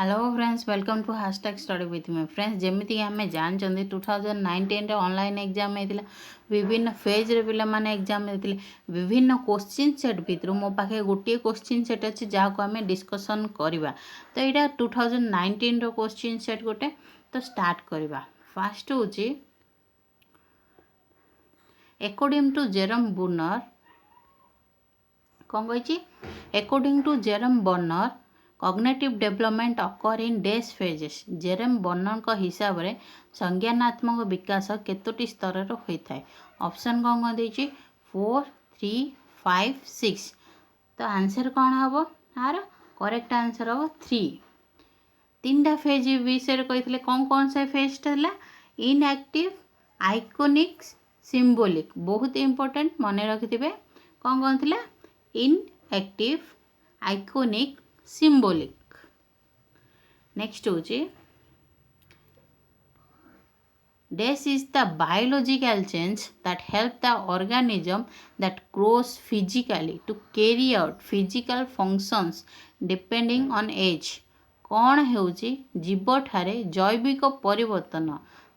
Hello friends, welcome to hashtag study with me friends. जमीती आम जानते 2019 ऑनलाइन एग्जाम होता विभिन्न फेज रे पिला माने एग्जाम होते विभिन्न क्वेश्चन सेट भितर मो पाखे गोटे क्वेश्चन सेट अच्छे जहाँ को आम डिस्कसन करवा। तो यहाँ 2019 क्वेश्चन सेट गोटे तो स्टार्ट करवा। फास्ट हूँ अकॉर्डिंग टू जेरम बुनर कौन कही according to Jerome Bruner cognitive development occur in these phases. Jerome Bruner हिसाब से संज्ञानात्मक विकास केतोटी स्तर होता है। ऑप्शन कौन कौन देती 4, 3, 5, 6। तो आंसर कौन हम यार करेक्ट आंसर हम 3। तीन टा फेज विषय कही कौन कौन से फेज है इनएक्टिव आइकोनिक सिंबोलिक बहुत इंपोर्टेंट मन रखि कौन कौन थी इनएक्टिव आइकोनिक symbolic। next होची this is the biological change that help the organism that grows physically to carry out physical functions depending on age। कौन होची जीव ठारे जैविक परिवर्तन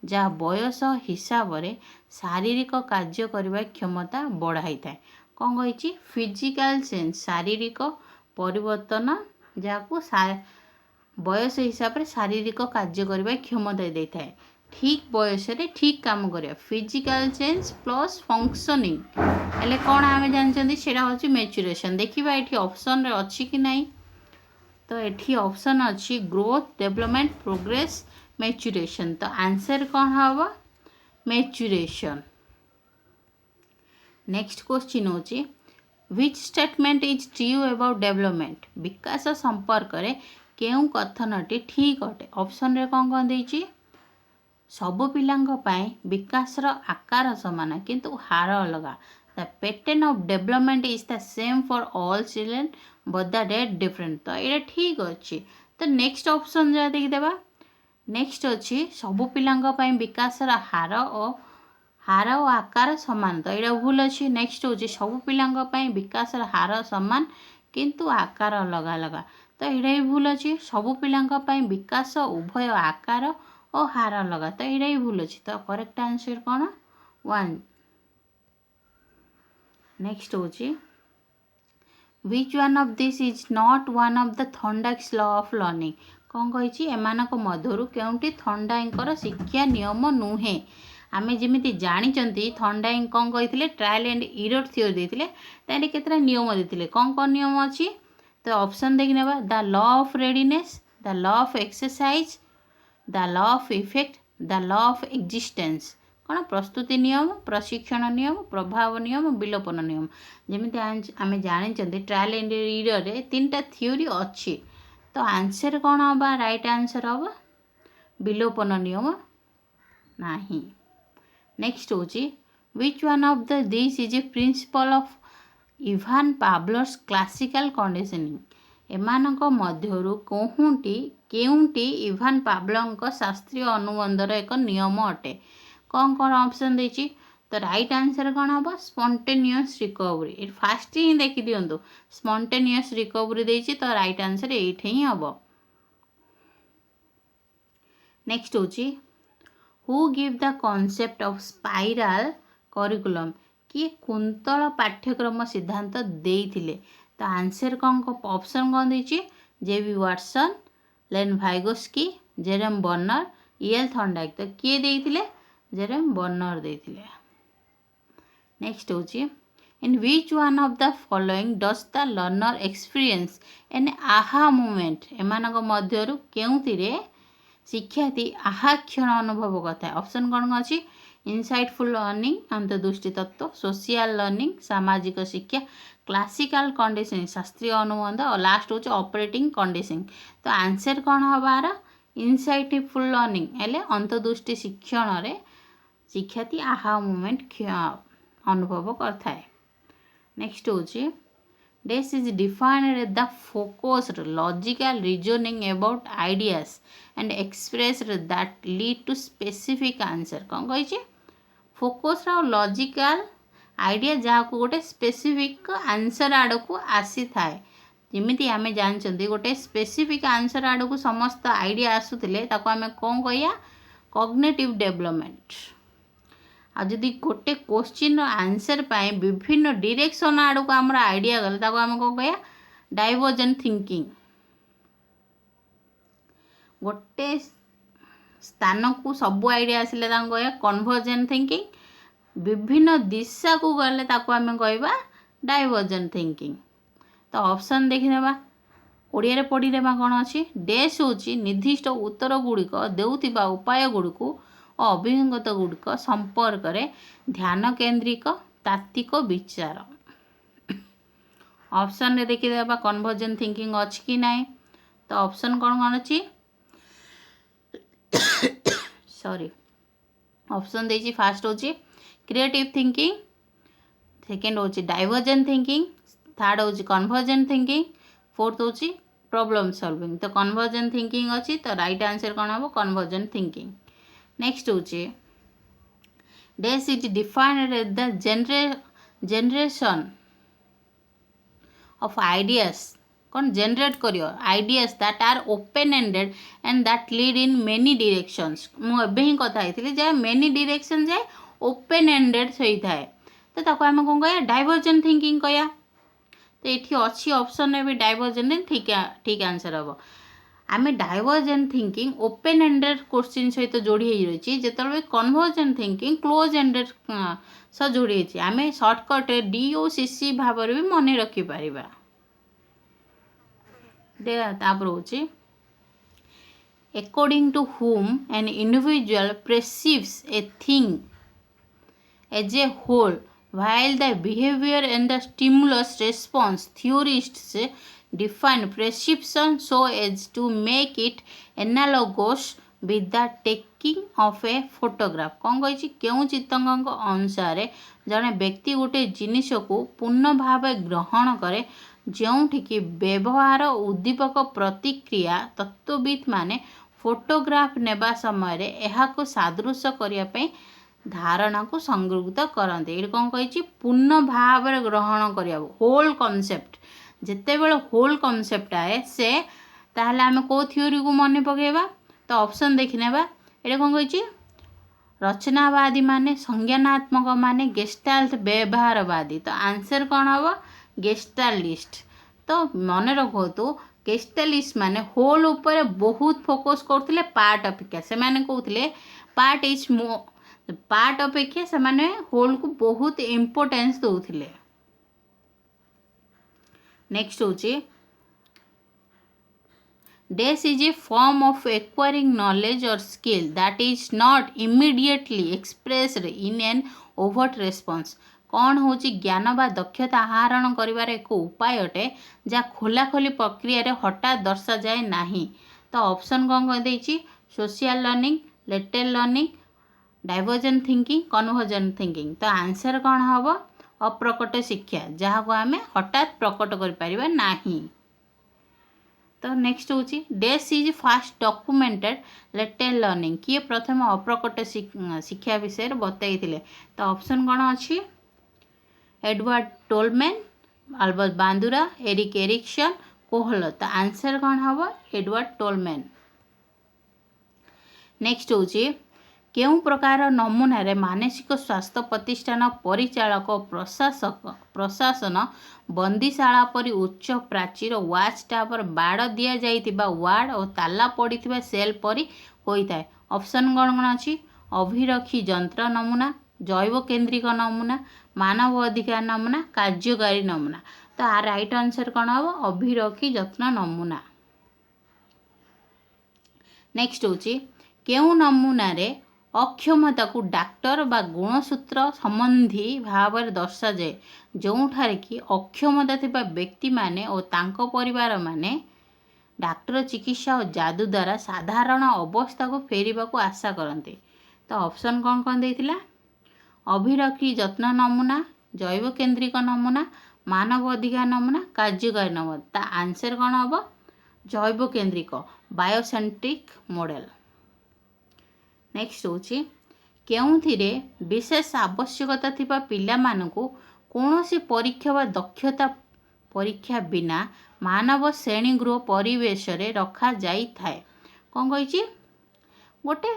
जहाँ बयस हिसाब से शारीरिक कार्य करने क्षमता बढ़ाई थाए। कौन कही फिजिकल चेंज शारीरिक परिवर्तन जहाँ को बयस हिसाब से शारीरिक कार्य करने क्षमता दे थाए। ठीक बयस ठीक काम करिया फिजिकल चेंज प्लस फंक्शनिंग हेले कौन आम जानते सेटा हूँ मैच्यूरेशन। देखा ये ऑप्शन अच्छी कि नहीं तो ये ऑप्शन अच्छी ग्रोथ डेवलपमेंट प्रोग्रेस मैच्यूरेशन। तो आंसर कौन हम मैच्यूरेशन। नेक्स्ट क्वेश्चन होची which statement is true about development। विकास संपर्क में केउं कथनटी ठीक अटे। ऑप्शन रे कौन कौन देछि सबु पिलांग पाई विकासर आकार समान किंतु हार अलग। The pattern of development is the same for all children but the rate different. तो ये ठीक अच्छे। तो नेक्स्ट ऑप्शन जहाँ देखीदेवा नेक्स्ट अच्छी सबु पिलांग पाई विकासर हार और आकार समान। तो यहाँ भूल अच्छी। नेक्स्ट हूँ सबु पिलांई विकास हार समान किंतु आकार अलग अलग। तो यहाँ भी भूल अच्छी। सबु पिलांई विकास उभय आकार और हार अलग। तो यहाँ भी भूल अच्छी। तो करेक्ट आंसर कौन 1। नेक्स्ट हूँ which one of this is not one of the Thorndike's law of learning. कौन कही एमानक मध्यरु केउंटी थर्डाइंकर शिक्षा नियम नुहे। आमे जमी जानी थर्डाई कौन कही ट्रायल एंड एरर थ्योरी देते केतटा नियम देते कौन कौन नियम अच्छी। तो ऑप्शन देखने the law of readiness the law of exercise the law of effect the law of existence. कौन प्रस्तुति नियम प्रशिक्षण नियम प्रभाव नियम विलोपन नियम। जमी आम जानी ट्रायल एंड एरर तीन टा थ्योरी अच्छी। तो आंसर कौन हम राइट आंसर हम विलोपन नियम नहीं। नेक्स्ट हूँ which one of the this is a principle of Ivan Pavlov's classical conditioning. एमानक मध्यरु केउंटी इवान पाब्लर शास्त्रीय अनुबंधर एक नियम अटे। कौन कौन ऑप्शन देछि। तो राइट आंसर कौन हम स्पॉन्टेनियस रिकवरी। फास्ट ही देखी दिंतु स्पॉन्टेनियस रिकवरी देछि। तो राइट आंसर ये ही हम। नेक्स्ट हूँ who give the concept of spiral curriculum. किए कुंतल पाठ्यक्रम सिद्धांत देइथिले। तो आंसर कौन ऑप्शन कौन देछि J B Watson Lev Vygotsky Jerome Bruner E L Thorndike. तो किए देइथिले जेरेम बर्नर देइथिले। नेक्स्ट हूँ in which one of the following does the learner experience an aha moment. एमानक मध्यरु केउंथिरे शिक्षार्थी आहा क्षण अनुभव करता है। ऑप्शन कौन कौन अच्छी इनसाइटफुल लर्निंग अंतर्दृष्टि तत्व सोशियल लर्निंग सामाजिक शिक्षा क्लासिकल कंडीशनिंग शास्त्रीय अनुबंध और लास्ट हूँ ऑपरेटिंग कंडीशनिंग। तो आंसर कौन हबार इनसाइटफुल लर्निंग हेले अंतर्दृष्टि शिक्षण रे शिक्षार्थी आहा मोमेंट अनुभव करता है। नेक्स्ट हूँ this is defined as the focused logical reasoning about ideas and expressed that lead to specific answer। कौन कही फोकस लॉजिकल आइडिया जहाँ को गोटे स्पेसिफिक आंसर आड़ को आसी थाए जमीती आम जानते गोटे स्पेसिफिक आंसर आड़ को समस्त आइडिया आसूले आम कौन कह कॉग्निटिव डेवलपमेंट। आदि गोटे क्वेश्चन आंसर पाए विभिन्न डायरेक्शन आड़ को आम आइडिया गला आम कौन कह डाइवर्जेंट थिंकिंग। गोटे स्थान को सब आइडिया आसिले कह कन्वर्जेंट थिंकिंग। विभिन्न दिशा को गले आम कह डाइवर्जेंट थिंकिंग। तो ऑप्शन देखने ओडिया पढ़ी कौन अच्छी डैश हूँ निर्दिष्ट उत्तर गुड़िक देउथिबा उपाय गुड़िक और अभिज्ञता गुड़िक संपर्क में ध्यान केन्द्रिक तात्विक विचार। ऑप्शन रे देखिए कन्वर्जेंट थिंकिंग अच्छी कि नाई। तो ऑप्शन कौन कौन अच्छी सॉरी ऑप्शन देछि फास्ट होची क्रिएटिव थिंकिंग, सेकेंड होची डाइवर्जेंट थिंकिंग, थर्ड होची कन्वर्जेंट थिंकिंग, फोर्थ होची प्रॉब्लम सॉल्विंग। तो कन्वर्जेंट थिंकिंग अच्छी तो राइट आंसर कौन हम कन्वर्जेंट थिंकिंग। नेक्स्ट होची dash is defined as the generation of ideas कौन जनरेट करियो ideas that are open ended and that lead in many directions. मुझे ही कथा जहाँ मेनी डायरेक्शन जाए ओपन एंडेड सही थाए तो आम कौन कह डाइवर्जेंट थिंकिंग कह। तो ये अच्छी ऑप्शन में भी डाइवर्जेंट ठीक आंसर हम। आम divergent thinking open ended question सहित जोड़ी रही जिते कन्वर्जेंट थिंकिंग क्लोज एंडेड सह जोड़ी आम सर्टकट DOCC भाव भी मन रखिपर। तापर होची according to whom an individual perceives a thing as a whole while the behavior and the stimulus response theorists define perception so as to make it analogous with the taking of a photograph। कौन कही क्यों चित्रक अनुसार जड़े व्यक्ति गोटे जिनिस को पूर्ण भाव ग्रहण करे जोठिकी व्यवहार उद्दीपक प्रतिक्रिया तत्वविद माने फोटोग्राफ नेबा समय यह सादृश करने धारणा को संगृहीत करते। ये कौन कही पूर्ण भाव ग्रहण करिया होल कॉन्सेप्ट जिते बड़े होल कॉन्सेप्ट आए से ताहले आम को थ्योरी को मन पकेबा। तो ऑप्शन देखने ये कौन कही रचनावादी माने संज्ञानात्मक माने गेस्टाल्ट व्यवहारवादी। तो आंसर कौन हम गेस्टालिस्ट। तो मन रखु गेस्टालिस्ट माने होल ऊपर बहुत फोकस करते पार्ट अपेक्षा से माने कहते पार्ट इज पार्ट अपेक्षा से माने होल को बहुत इम्पोर्टेंस दौले। नेक्स्ट होची dash is a form of acquiring knowledge और skill that is not immediately expressed in an overt response. कौन हूँ ज्ञान बा दक्षता आहरण कर एक उपाय अटे जहाँ खोलाखोली प्रक्रिया हठात दर्शा जाए नहीं। तो ऑप्शन कौन कही social learning, lateral learning, divergent thinking, convergent thinking. तो आंसर कौन हम अप्रकट शिक्षा जहाँ को आम हठात प्रकट कर नहीं। तो नेक्स्ट हूँ dash is fast documented lateral learning किए प्रथम अप्रकट शिक्षा विषय बताई। तो ऑप्शन कौन अच्छी Edward Tolman, Albert Bandura, Erik Erikson, Kohl. तो आंसर कौन हम एडवर्ड टोलमैन। नेक्स्ट हूँ केउं प्रकार नमूना रे मानसिक स्वास्थ्य प्रतिष्ठान परिचालक प्रशासन बंदीशाला परी उच्च प्राचीर वाच टावर बाड़ दि जाइतिबा वार्ड और ताला पड़िथिबा सेल परी होइथाय। ऑप्शन कौन कौन अच्छी अभिरक्षी जंत्र नमूना, जैव केन्द्रिक नमूना, मानव अधिकार नमूना, कार्यकारी नमूना। तो आ राइट आंसर कौन हम अभिरक्षी जत्न नमूना। नेक्स्ट हूँ केउं नमूना रे अक्षमता को डाक्टर बा गुणसूत्र संबंधी भाव में दर्शा जाए जोठारे कि अक्षमता थिबा व्यक्ति माने और तांको परिवार माने डाक्टर चिकित्सा और जादू द्वारा साधारण अवस्था को फेरिबा को आशा करते। तो ऑप्शन कौन कौन देथिला अभिरक्षी जत्न नमूना, जैव केन्द्रिक नमूना, मानव अधिकार नमूना, कार्यकारी नमूना। ता आंसर कौन हम जैव केन्द्रिक बायोसेंट्रिक मॉडल। नेक्स्ट हूँ केउथिरे विशेष आवश्यकता थिबा पिला मानकु कौनसी परीक्षा वा दक्षता परीक्षा बिना मानव श्रेणीगृह परिवेश रे रखा जाई थाए। कौन कही गोटे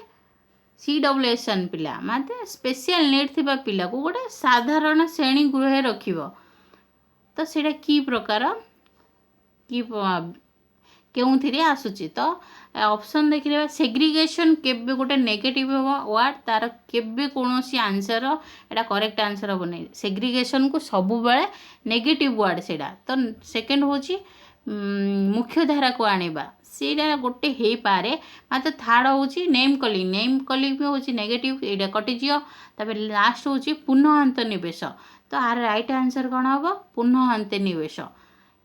CWSN पिला माने स्पेशल नीड थिबा पिला को गोटे साधारण श्रेणी गृह रखिबो तो सेटा की प्रकार कि केउथिरे आसुची तो ऑप्शन देखिले सेग्रीगेशन केबे गोटे नेगेटिव वर्ड तार केबे कोनोसी आंसर एटा करेक्ट आंसर हो नै सेग्रीगेशन को सब बेले नेगेटिव वर्ड सेटा तो सेकंड होची मुख्य धारा को आनिबा सेटा गोटे हे पारे मात्र थर्ड होची नेम कलिंग भी होची नेगेटिव एटा कटि जियो तबे लास्ट होची पुनः अंतनिवेश तो आर राइट आंसर कौन हम पुनः अंतनिवेश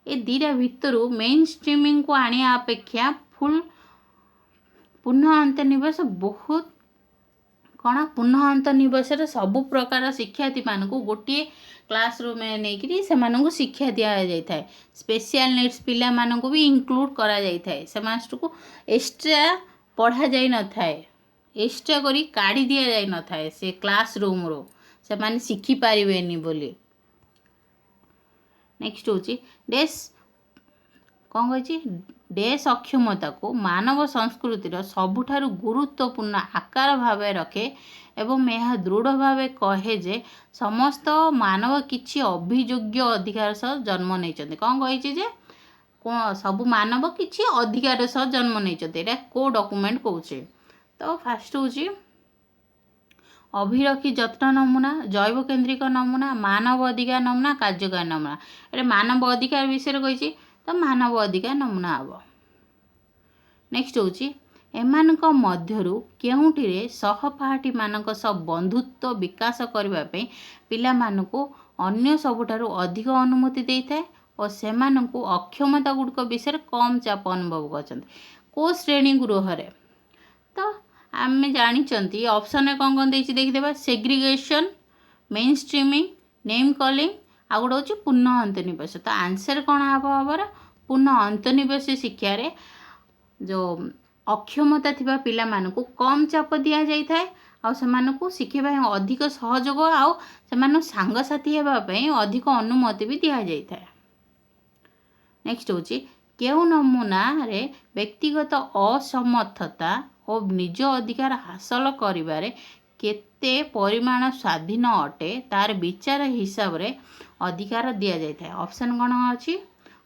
ए दीटा भितर मेन स्ट्रीमिंग को आनिया अपेक्षा फुल पुनः अंतनिवेश बहुत कौन पुनः अंतनिवेश सबु प्रकार शिक्षार्थी मान को गोटे क्लासरूम में नहीं से शिक्षा दि जाए स्पेशल नीड्स पिला मानू भी इंक्लूड करा जाए से को एक्स्ट्रा पढ़ा जाई न थाए एक्स्ट्रा करी काढ़ी दि जाई न थाए से क्लासरूम रो से माने शिखी पारिबेनी बोली। नेक्स्ट होची डेस कौन कही डेस अक्षमता को मानव संस्कृतिर सबुठारु गुरुत्वपूर्ण आकार भाव रखे एवं यह दृढ़ भाव कहे जे समस्त मानव किछि अभियोग्य अधिकार सह जन्म नहीं कौन कही जे सबु मानव किछि अधिकार सह जन्म नहीं को डॉक्यूमेंट कौचे तो फास्ट होची अभिरखी जत्न नमूना जैव केन्द्रिक नमूना मानव अधिकार नमूना कार्यकारी नमूना ये मानव अधिकार विषय कही तो मानव अधिकार नमूना हम। नेक्स्ट होची एमानक मध्यरु केउंटिरे सहपाठी मानक सह बंधुत्व विकास करबा पे पिला मानकु अन्य सबुठारु अधिक अनुमति देइथाय और सेमानकु अक्षमता गुड़क विषय कम चाप अनुभव करछन्ति को श्रेणी गृह रे तो आम जानी ऑप्शन कौन कौन देखीदेवा segregation mainstreaming name calling आ गोटे हूँ पुनः अंतनिवेश तो आंसर कौन हम पुनः अंतनिवेश शिक्षा रे जो अक्षमता थिबा पिला मानकु कम चाप दिया जाय थाए आ सेमानकु शिखिबा अधिक सहयोग आ सेमानु सांगसाथी हेबा पई अधिक अनुमति भी दिया जाय थाए। नेक्स्ट होची केउ नमूना रे व्यक्तिगत असमर्थता और निज अधिकार हासिल करिबारे केते परिमाण स्वाधीन अटे तार विचार हिसाब रे अधिकार दिया जाय थाए। ऑप्शन कौन अछि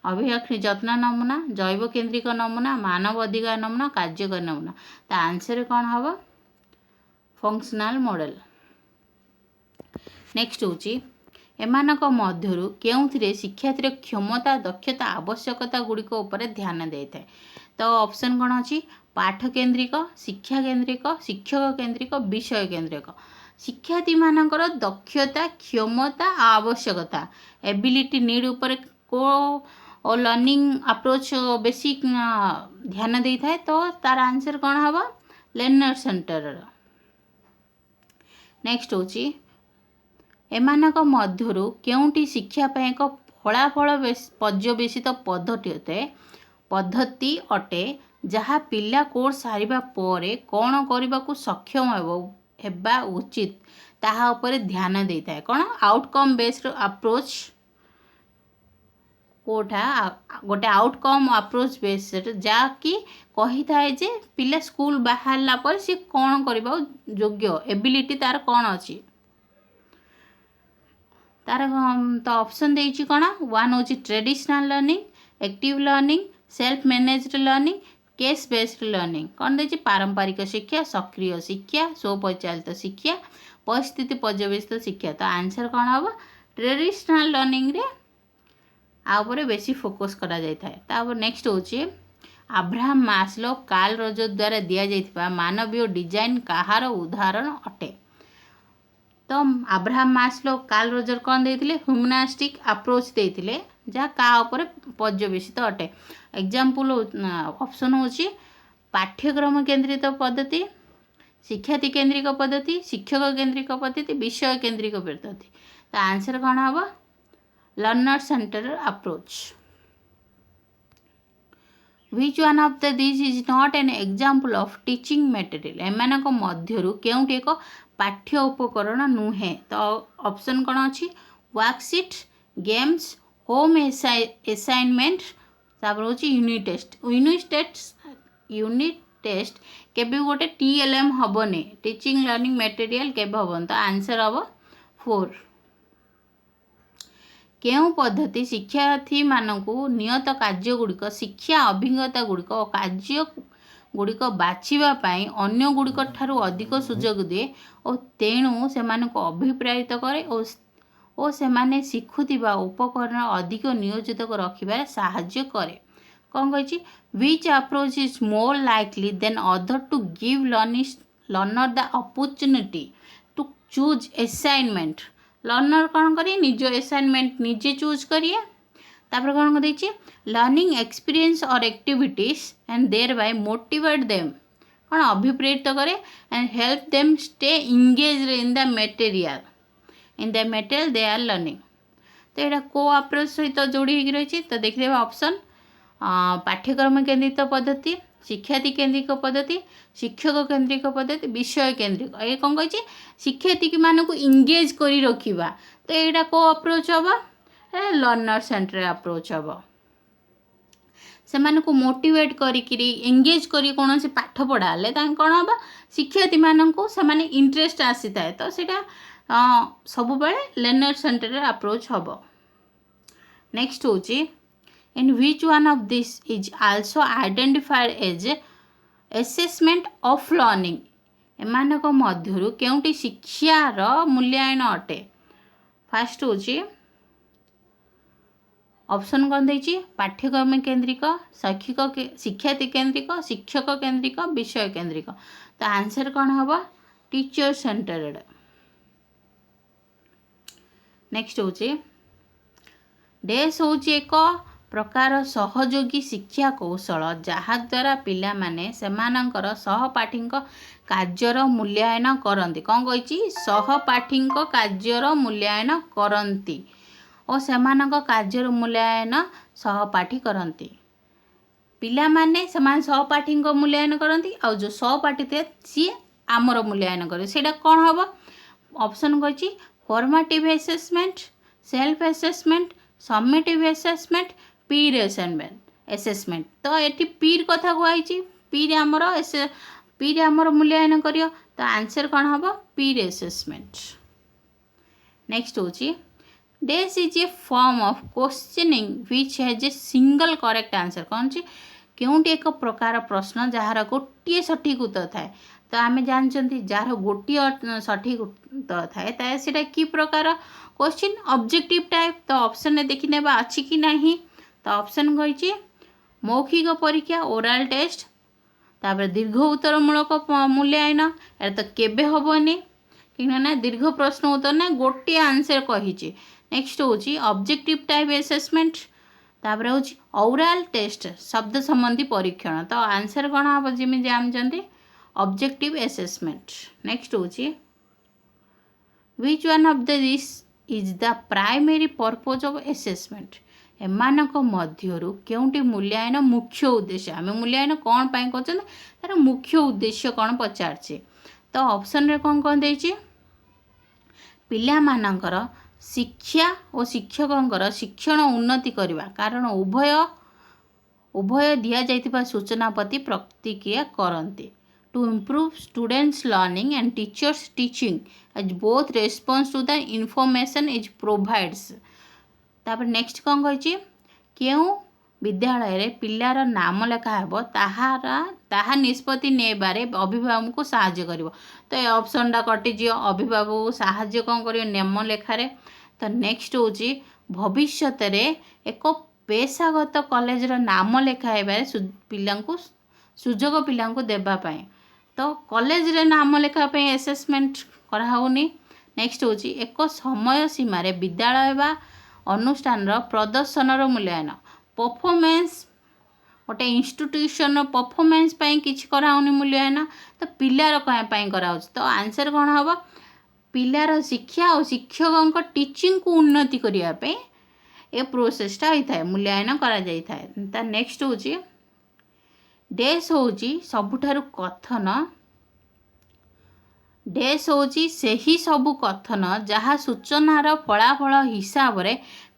अभिरक्षी जत्न नमूना जैव केन्द्रिक नमूना मानव अधिकार नमूना कार्यकारी नमूना तो आंसर कौन हम फंक्शनल मॉडल। नेक्स्ट होची एमानक मध्यरु केउथिरे शिक्षार्थी क्षमता दक्षता आवश्यकता गुड़िक उपरे ध्यान देइ थाए तो ऑप्शन कौन अछि पाठ केन्द्रिक शिक्षा केन्द्रिक शिक्षक केन्द्रिक विषय केन्द्रिक शिक्षार्थी मानकर दक्षता क्षमता आवश्यकता एबिलिटी नीड उपरे को और लर्निंग अप्रोच बेसिक ध्यान दे थाए तो तार आंसर कौन हम लर्नर सेंटर। नेक्स्ट होची एमानक मध्यरु केउंटी शिक्षा पे एक फलाफल पर्यवेसित पद्धति अटे जहाँ पिला कोर्स सारिबा परे कौन करने को सक्षम हेबा उचित ताहा उपरे ध्यान दे थाए कौन आउटकम बेस्ड अप्रोच कोठा गोटे आउटकम अप्रोच बेस्ड जहाँकि कही थाए जे पिला स्कूल बाहरला पर सी कौन करबा योग्य एबिलिटी तार कौन अछि तार तो ऑप्शन देइछि कौन वन होछि traditional learning active learning self managed learning case based learning कौन देछि पारंपरिक शिक्षा सक्रिय शिक्षा स्वपरिचालित शिक्षा परिस्थिति पर्यवेसित शिक्षा तो आंसर कौन हम ट्रेडिशनल लर्निंग रे आउपर बेसी फोकस करा जाय थाए। तापर नेक्स्ट होछि अब्राहम मास्लो कार्ल रोजर द्वारा दिया जाइथिबा मानवीय डिजाइन कहार उदाहरण अटे तो अब्राहम मास्लो कार्ल रोजर कौन देथिले ह्यूमनास्टिक अप्रोच देथिले जहाँ का ऊपर पर्यवेसित अटे एग्जाम्पल ऑप्शन होछि पाठ्यक्रम केन्द्रित पद्धति शिक्षार्थी केन्द्रिक पद्धति शिक्षक केन्द्रिक पद्धति विषय केन्द्रिक पद्धति तो आंसर कौन हम learner centre approach. Which one of these is not an example of teaching material एमानक मध्यरु केउंटी एक पाठ्य उपकरण नुहे तो ऑप्शन कौन अछि वर्कशीट गेम्स होम असाइनमेंट तापर हूँ यूनिट टेस्ट केबे गोटे TLM हेनी टीचिंग लर्निंग मटेरियल केबे हेबन तो आंसर हम 4 केउं पद्धति शिक्षार्थी मानकु नियत कार्य गुड़िक शिक्षा अभिज्ञता गुड़िक और कार्य गुड़िक बाछिबा पाई अन्य गुड़िक ठारू अधिक सुजोग दिए और तेणु सेमानकु अभिप्रायित करे और सेमाने शिखुथिबा उपकरण अधिक नियोजित रखिबारे साहाय्य करे कौन कही which approach is more likely than other to give learner the opportunity to choose assignment learner कौन करिए निज असाइनमेंट निजे चूज करिए तापर कौन कर लर्निंग एक्सपीरियंस और activities and thereby motivate them कौन अभिप्रेरित करे and help them stay engage in the material they are learning तो यहाँ को अप्रोच सहित जोड़ी हो रही तो देखिए ऑप्शन पाठ्यक्रम केन्द्रित पद्धति शिक्षार्थी केन्द्रिक पद्धति शिक्षक केन्द्रिक पद्धति विषय केन्द्रिक ये कौन कही शिक्षार्थी मानक इंगेज करी रखिबा तो यहाँ को अप्रोच हम लर्नर सेंटर अप्रोच हम से मोटिवेट करी एंगेज करी कौन से पाठ पढ़ाले कौन हम शिक्षार्थी मानक से इंटरेस्ट आसी थाए तो सीटा सब बेले लर्नर सेंटर अप्रोच हम नेक्स्ट हूँ in which one of this is also identified as assessment of learning एमानक मध्यरु केउंटी शिक्षार मूल्यांकन अटे फास्ट होची ऑप्शन कौन देछि पाठ्यक्रम केन्द्रिक शिक्षार्थी केन्द्रिक शिक्षक केन्द्रिक विषय केन्द्रिक तो आंसर कौन हम टीचर सेंटर्ड नेक्स्ट होची डेस होची एक प्रकार सहयोगी शिक्षा कौशल जहाद्वारा पिला माने सेमानंकर सहपाठी कार्यर मूल्यांकन करती कौन कही सहपाठी कार्यर मूल्यांकन करती और सेमानक कार्यर मूल्यांकन सहपाठी करती पिला माने सेमान सहपाठी मूल्यांकन करती और जो सहपाठी थे सी आमर मूल्यांकन करे सेटा कौन हम ऑप्शन कही formative assessment self assessment summative assessment पीर असेसमेंट तो ये पीर कथा कहुई पीर आमर मूल्यांकन करियो तो आंसर कौन हम पीर असेसमेंट नेक्स्ट हूँ dash is a form of questioning which has a single correct answer कौन ची केउंटी एक प्रकार प्रश्न जार गोटे सठिक उत्तर थाए तो आम जानते जार गोटे सठिक उत्तर थाए सीटा कि प्रकार क्वेश्चन ऑब्जेक्टिव टाइप तो ऑप्शन देखने अच्छी कि नहीं तो ऑप्शन कही मौखिक परीक्षा ओरल टेस्ट तापर दीर्घ उत्तरमूलक मूल्यांकन यार तो केबे हेनी कि दीर्घ प्रश्न उत्तर ना गोटे आंसर कही नेक्स्ट हूँ ऑब्जेक्टिव टाइप असेसमेंट तापर हूँ ओरल टेस्ट शब्द संबंधी परीक्षण तो आंसर कौन हम जमी जानते ऑब्जेक्टिव असेसमेंट नेक्स्ट हूँ which one of this is the primary purpose of assessment एमानक मध्यरु केउंटी मूल्यांकन मुख्य उद्देश्य आम मूल्यांकन कौन पाई कर तार मुख्य उद्देश्य कौन पचारे तो ऑप्शन रे कौन कौन देछि पिला मानकर शिक्षा और शिक्षकंकर शिक्षण उन्नति करवा कारण उभय दिया जाइतिबा सूचना प्रति प्रतिक्रिया करते to improve students learning and teachers teaching as both response to the information is provides तापर नेक्स्ट कौन कही क्यों विद्यालय रे पिलार नाम लेखा हेब ताहा निष्पत्ति नेबारे अभिभावक को साहाय्य करिवो तो ये ऑप्शन टा कटिजियो अभिभावक को साहाय्य कौन करियो नाम लेखारे तो नेक्स्ट होची भविष्यत रे एक पेशागत कॉलेज रो नाम लेखाइबारे पिलांको सुजोग पिलांको देबा पाए तो कॉलेज रे नाम लेखा पे असेसमेंट करा होनी नेक्स्ट होची एक समय सीमा रे विद्यालय बा अनुष्ठान प्रदर्शन मूल्यांकन परफॉर्मेंस गोटे इंस्टीट्यूशन परफॉर्मेंस किसी कराऊनी मूल्यांकन तो पिलार कहीं कराऊँ तो आंसर कौन हम पिलार शिक्षा और शिक्षकों टीचिंग को उन्नति करने ये प्रोसेसटा होता है मूल्यांकन करा जाए ता नेक्स्ट हूँ डेस हूँ सबुठारु कथन डेस हूँ से ही सबु कथन जहाँ सूचनार फलाफल हिसाब से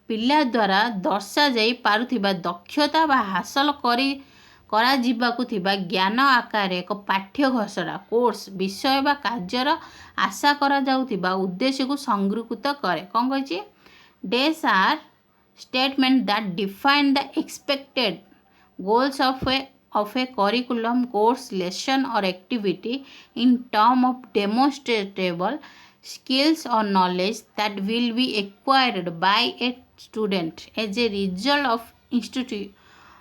पिला द्वारा दर्शा जाई पारुथिबा दक्षता बा हासिल करा जिबाकु थिबा ज्ञान आकार एक पाठ्य घोषणा कोर्स विषय बा कार्यर आशा करा जाउथिबा उद्देश्य को संगृहीत करे कौन कहिछि dash are statement that define the expected goals of a curriculum course lesson or activity in term of demonstrable skills or knowledge that will be acquired by a student as a result of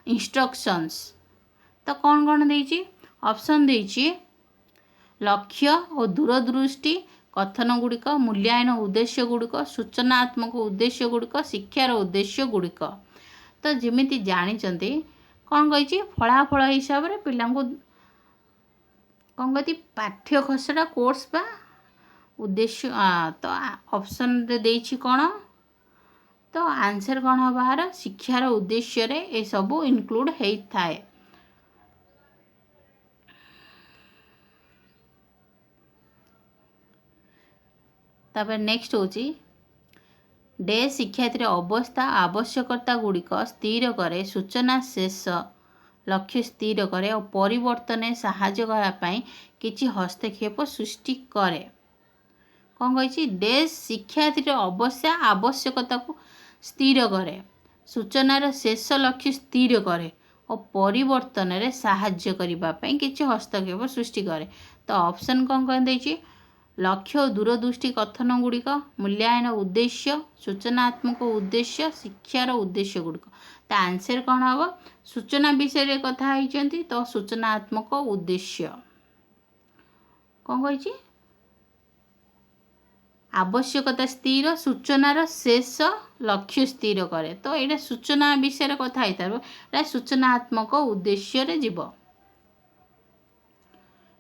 instructions तो कौन देइछि option देइछि लक्ष्य और दूरदृष्टि कथन गुड़िक मूल्यांकन उद्देश्य गुड़िक सूचनात्मक उद्देश्य गुड़िक शिक्षार उद्देश्य गुड़िक तो जमिति जानिचंती कौन कही फलाफल हिसाब से पिला कौन कहती पाठ्य खसड़ा कोर्स बा उद्देश्य तो ऑप्शन रे देइछि कौन तो आंसर कौन हम बाहर शिक्षार उद्देश्य रे ए सब इनक्लूड होता है तापर नेक्स्ट होची डे शिक्षार्थी अवस्था आवश्यकता गुड़िक स्थिर करे सूचना शेष लक्ष्य स्थिर करे और परिवर्तन साहाय्य करने किछि हस्तक्षेप सृष्टि करे कौन कही डे शिक्षार्थी अवस्था आवश्यकता को स्थिर करे सूचनार शेष लक्ष्य स्थिर करे और परिवर्तन में साहाय्य करने किछि हस्तक्षेप सृष्टि करे तो ऑप्शन कौन कह देछि लक्ष्य और दूरदृष्टि कथन गुड़िक मूल्यांकन उद्देश्य सूचनात्मक उद्देश्य शिक्षार उद्देश्य गुड़िक तो आंसर कौन हम सूचना विषय कथा होती तो सूचनात्मक उद्देश्य कौन कही आवश्यकता स्थिर सूचनार शेष लक्ष्य स्थिर करे तो यहाँ सूचना विषय कथा होता सूचनात्मक उद्देश्य रे जीव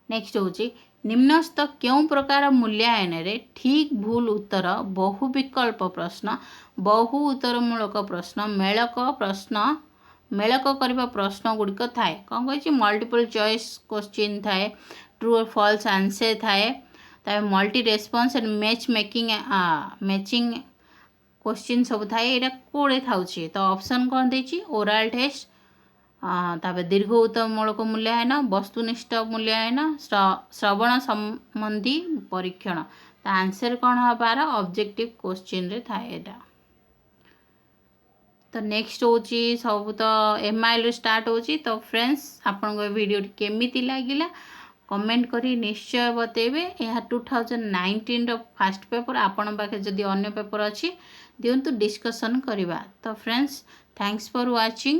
नेक्स्ट होची निम्नस्थ क्यों प्रकार मूल्यांकन रे ठीक भूल उत्तर बहु विकल्प प्रश्न बहु उत्तरमूलक प्रश्न मेलक करबा प्रश्न गुड़िक थाए कौन कही मल्टीपल चॉइस क्वेश्चन थाए ट्रू और फॉल्स आंसर थाए तापर multi response and matching question सब थाए यहाँ कोड़े थाउची तो ऑप्शन कौन देछि ओरल टेस्ट तापर दीर्घ उत्तरमूलक मूल्यांकन वस्तुनिष्ठ मूल्यांकन श्रवण संबंधी परीक्षण तो आंसर कौन हबार ऑब्जेक्टिव क्वेश्चन रे थाए एटा तो नेक्स्ट होची सब तो एमआईएल स्टार्ट होची तो फ्रेंड्स आपन वीडियो केमिति लागिला कमेंट करी निश्चय बतेबे यह 2019 रो फर्स्ट पेपर आपन पाखे जदि अन्य पेपर अछि दियंतु डिस्कशन करिबा तो फ्रेंड्स थैंक्स फॉर वाचिंग।